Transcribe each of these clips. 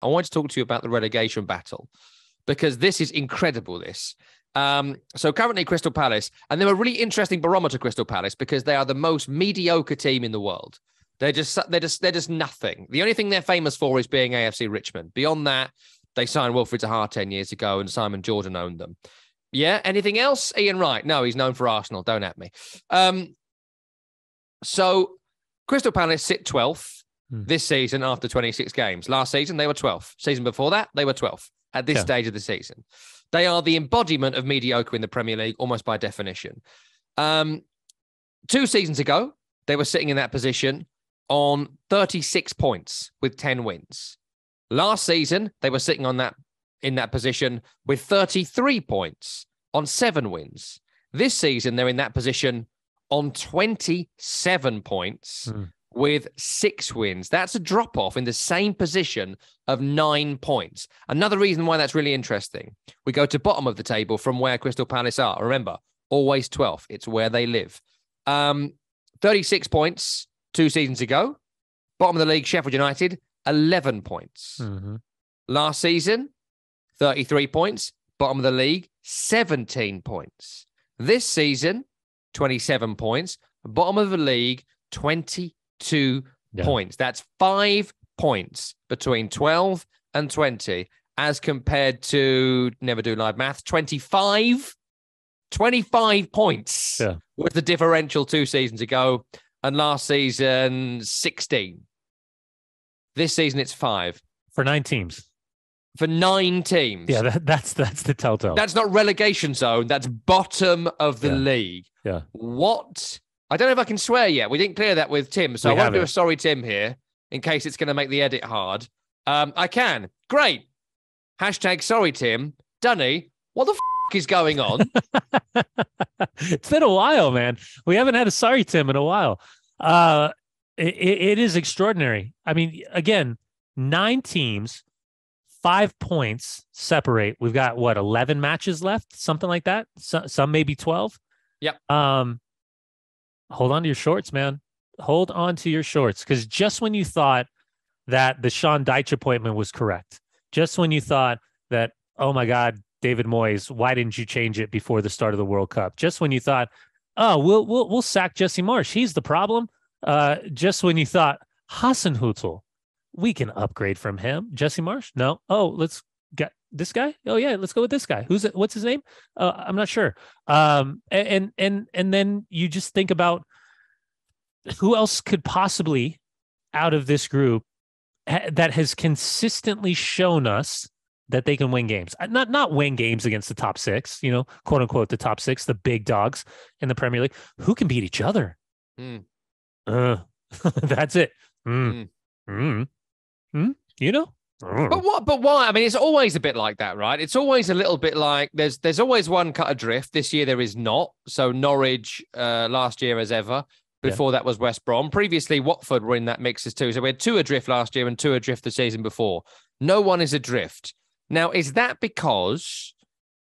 I want to talk to you about the relegation battle because this is incredible. So currently Crystal Palace, and they're a really interesting barometer, Crystal Palace, because they are the most mediocre team in the world. They're just nothing. The only thing they're famous for is being AFC Richmond. Beyond that, they signed Wilfried Zaha 10 years ago, and Simon Jordan owned them. Yeah. Anything else? Ian Wright? No, he's known for Arsenal. Don't at me. So Crystal Palace sit 12th this season after 26 games. Last season, they were 12th. Season before that, they were 12th at this stage of the season. They are the embodiment of mediocre in the Premier League, almost by definition. 2 seasons ago, they were sitting in that position on 36 points with 10 wins. Last season, they were sitting in that position with 33 points on 7 wins. This season, they're in that position on 27 points with 6 wins. That's a drop-off in the same position of 9 points. Another reason why that's really interesting. We go to bottom of the table from where Crystal Palace are. Remember, always 12th. It's where they live. 36 points 2 seasons ago. Bottom of the league, Sheffield United, 11 points. Last season, 33 points. Bottom of the league, 17 points. This season, 27 points. Bottom of the league, 22 points. That's 5 points between 12 and 20 as compared to, never do live math, 25 points was the differential 2 seasons ago. And last season, 16. This season, it's 5. For 9 teams. For 9 teams. Yeah, that's the telltale. That's not relegation zone. That's bottom of the league. Yeah. What? I don't know if I can swear yet. We didn't clear that with Tim. So I won't do a sorry Tim here in case it's going to make the edit hard. I can. Great. Hashtag sorry Tim. Dunny, what the is going on? It's been a while, man. We haven't had a sorry Tim in a while. It is extraordinary. I mean, again, 9 teams, 5 points separate. We've got 11 matches left, something like that. Some maybe 12. Yep. Hold on to your shorts, man. Hold on to your shorts, because just when you thought that the Sean Dyche appointment was correct, just when you thought that, oh my God, David Moyes, why didn't you change it before the start of the World Cup? Just when you thought, oh, we'll sack Jesse Marsch, he's the problem. Just when you thought Hasenhüttl, we can upgrade from him. Jesse Marsch, no. Oh, let's get this guy. Oh yeah, let's go with this guy. What's his name? I'm not sure. And then you just think about who else could possibly out of this group that has consistently shown us that they can win games. Not win games against the top 6, quote unquote, the top 6, the big dogs in the Premier League. Who can beat each other? That's it. But why? I mean, it's always a bit like that, right? It's always a little bit like there's always one cut adrift. This year there is not. So Norwich last year as ever. Before that was West Brom. Previously, Watford were in that mix as too. So we had 2 adrift last year and 2 adrift the season before. No one is adrift. Now, is that because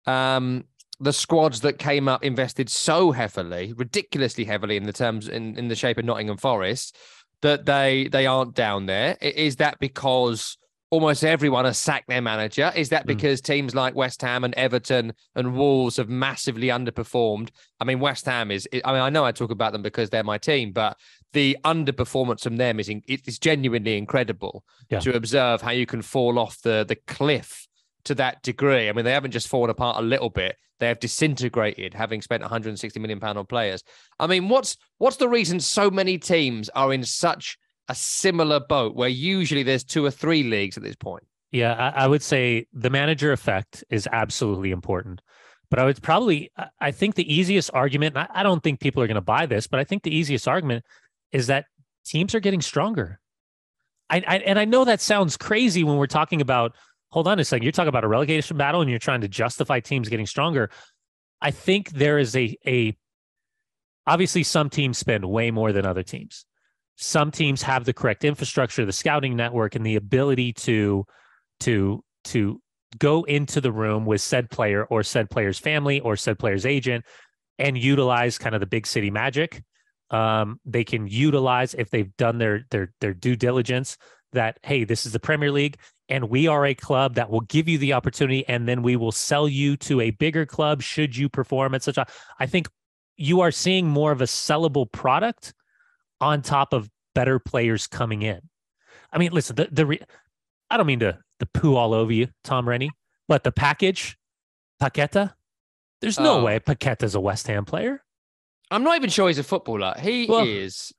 the squads that came up invested so heavily, ridiculously heavily in the shape of Nottingham Forest, that they aren't down there? Is that because almost everyone has sacked their manager? Is that because teams like West Ham and Everton and Wolves have massively underperformed? I mean, West Ham I know I talk about them because they're my team, but the underperformance from them is genuinely incredible to observe how you can fall off the cliff to that degree. I mean, they haven't just fallen apart a little bit. They have disintegrated, having spent £160 million on players. I mean, what's the reason so many teams are in such a similar boat where usually there's 2 or 3 leagues at this point? Yeah, I would say the manager effect is absolutely important. But I think the easiest argument, and I don't think people are going to buy this, but I think the easiest argument is that teams are getting stronger. I know that sounds crazy when we're talking about, hold on a second, you're talking about a relegation battle and you're trying to justify teams getting stronger. I think there is obviously some teams spend way more than other teams. Some teams have the correct infrastructure, the scouting network, and the ability to go into the room with said player or said player's family or said player's agent and utilize kind of the big city magic. They can utilize, if they've done their due diligence, that, hey, this is the Premier League. and we are a club that will give you the opportunity, and then we will sell you to a bigger club should you perform at such a. I think you are seeing more of a sellable product on top of better players coming in. I mean, listen, I don't mean to poo all over you, Tom Rennie, but the package, Paqueta, there's no way Paqueta's a West Ham player. I'm not even sure he's a footballer. He is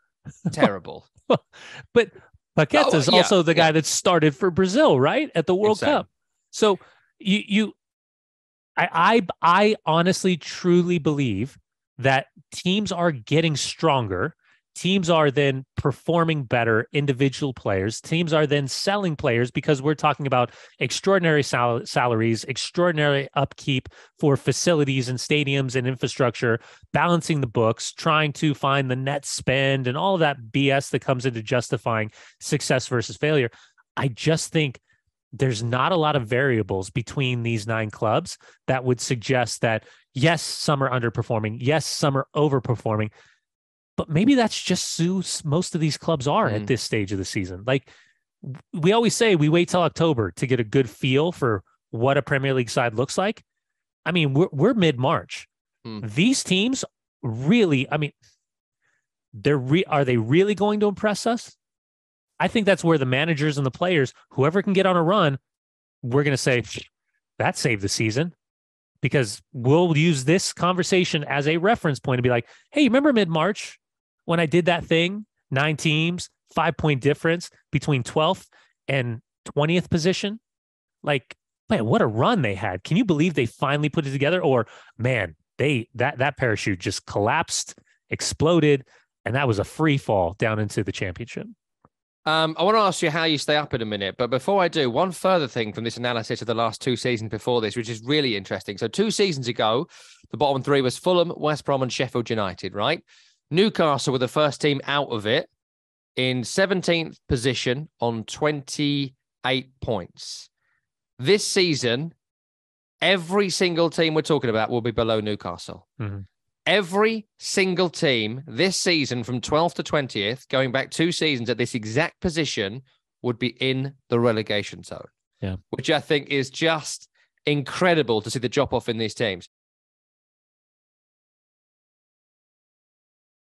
terrible. But Paqueta is also the guy that started for Brazil, right? At the World Cup. So I honestly, truly believe that teams are getting stronger. Teams are then performing better, individual players. Teams are then selling players because we're talking about extraordinary salaries, extraordinary upkeep for facilities and stadiums and infrastructure, balancing the books, trying to find the net spend and all of that BS that comes into justifying success versus failure. I just think there's not a lot of variables between these 9 clubs that would suggest that, yes, some are underperforming. Yes, some are overperforming. But maybe that's just who most of these clubs are at this stage of the season. Like we always say, we wait till October to get a good feel for what a Premier League side looks like. I mean, we're mid-March. These teams really, I mean, are they really going to impress us? I think that's where the managers and the players, whoever can get on a run, we're going to say, that saved the season. Because we'll use this conversation as a reference point to be like, hey, remember mid-March when I did that thing? 9 teams, 5-point difference between 12th and 20th position. Like, man, what a run they had. Can you believe they finally put it together? Or, man, that parachute just collapsed, exploded, and that was a free fall down into the championship. I want to ask you how you stay up in a minute, but before I do, one further thing from this analysis of the last 2 seasons before this, which is really interesting. So 2 seasons ago, the bottom 3 was Fulham, West Brom and Sheffield United, right? Newcastle were the first team out of it in 17th position on 28 points. This season, every single team we're talking about will be below Newcastle. Mm-hmm. Every single team this season from 12th to 20th, going back 2 seasons at this exact position, would be in the relegation zone. Yeah, which I think is just incredible to see the drop off in these teams.